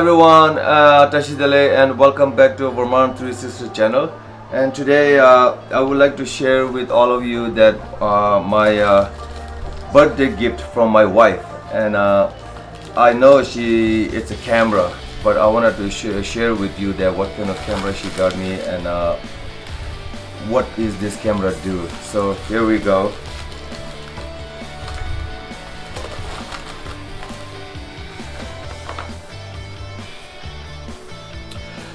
Everyone, Tashidale, and welcome back to Vermont Three Sisters channel. And today I would like to share with all of you that my birthday gift from my wife. And I know it's a camera, but I wanted to share with you that what kind of camera she got me and what is this camera do. So here we go.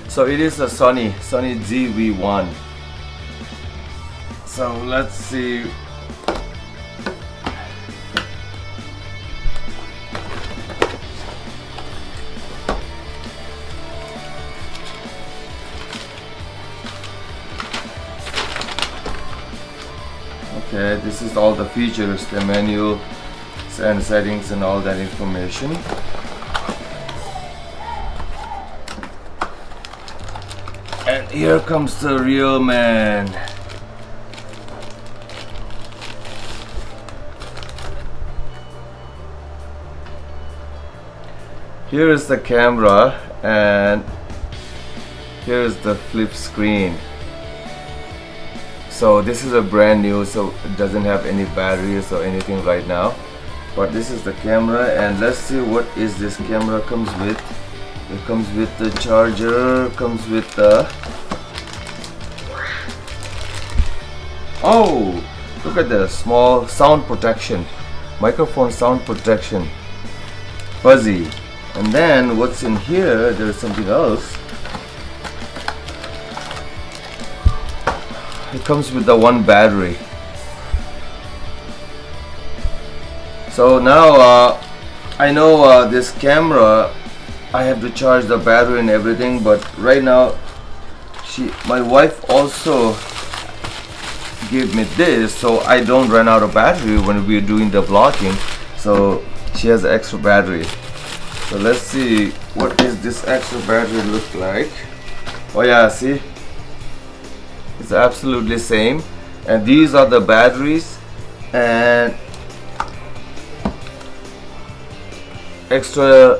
So it is a Sony ZV-1. So let's see. Okay, this is all the features, the menu and settings and all that information. And here comes the real man. Here is the camera and here is the flip screen. So this is a brand new, so it doesn't have any batteries or anything right now. But this is the camera, and let's see what is this camera comes with. It comes with the charger, comes with the... Oh! Look at the small sound protection. Microphone sound protection. Fuzzy. And then what's in here, there's something else. It comes with the one battery. So now I know this camera, I have to charge the battery and everything, but right now my wife also gave me this so I don't run out of battery when we're doing the vlogging. So she has extra battery. So let's see what is this extra battery look like. Oh yeah, see, it's absolutely same, and these are the batteries and extra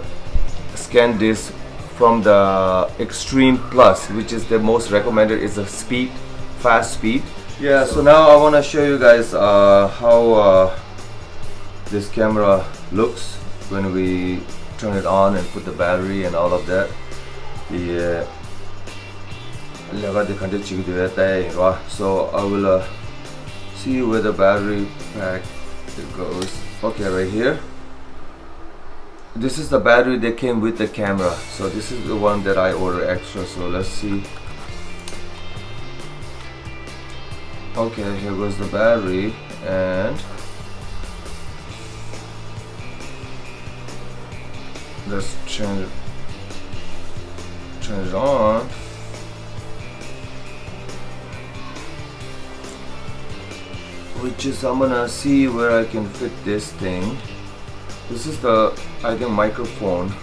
scan disc from the Extreme Plus, which is the most recommended. Is a fast speed. Yeah, so now I want to show you guys how this camera looks when we turn it on and put the battery and all of that. So I will see where the battery pack goes. Okay, right here. This is the battery that came with the camera. So this is the one that I ordered extra. So let's see. Okay, here goes the battery, and let's turn it on. Which is, I'm gonna see where I can fit this thing. This is the, I think, microphone.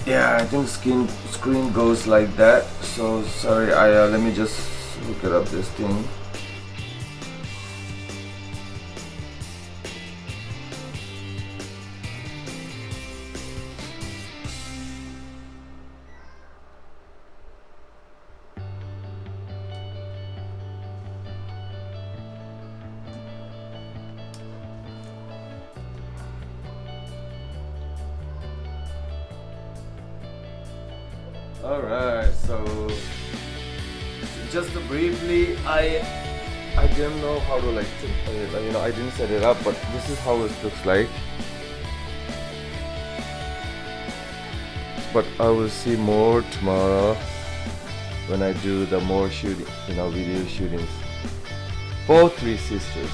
Yeah, I think screen goes like that. So sorry, let me just look it up, this thing. Alright, so just briefly, I didn't know how to I didn't set it up, but this is how it looks like. But I will see more tomorrow when I do the more shooting, video shootings for Three Sisters.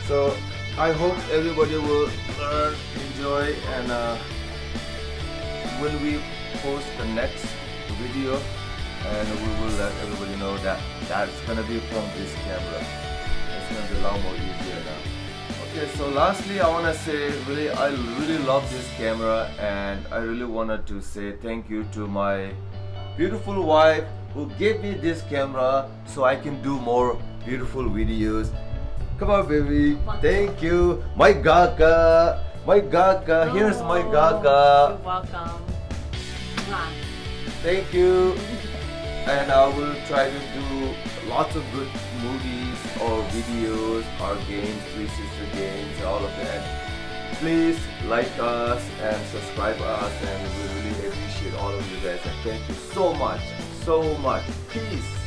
So I hope everybody will learn, enjoy, and when we post the next video, and we will let everybody know that that's gonna be from this camera. It's gonna be a lot more easier now. Okay, so lastly, I wanna say I really love this camera, and I really wanted to say thank you to my beautiful wife who gave me this camera so I can do more beautiful videos. Come on, baby. Thank you. My gaga. My gaga. Here's my gaga. You're welcome. Mwah. Thank you. And I will try to do lots of good movies or videos or games, Three Sister games, all of that. Please like us and subscribe us, and we really appreciate all of you guys. And thank you so much, so much. Peace.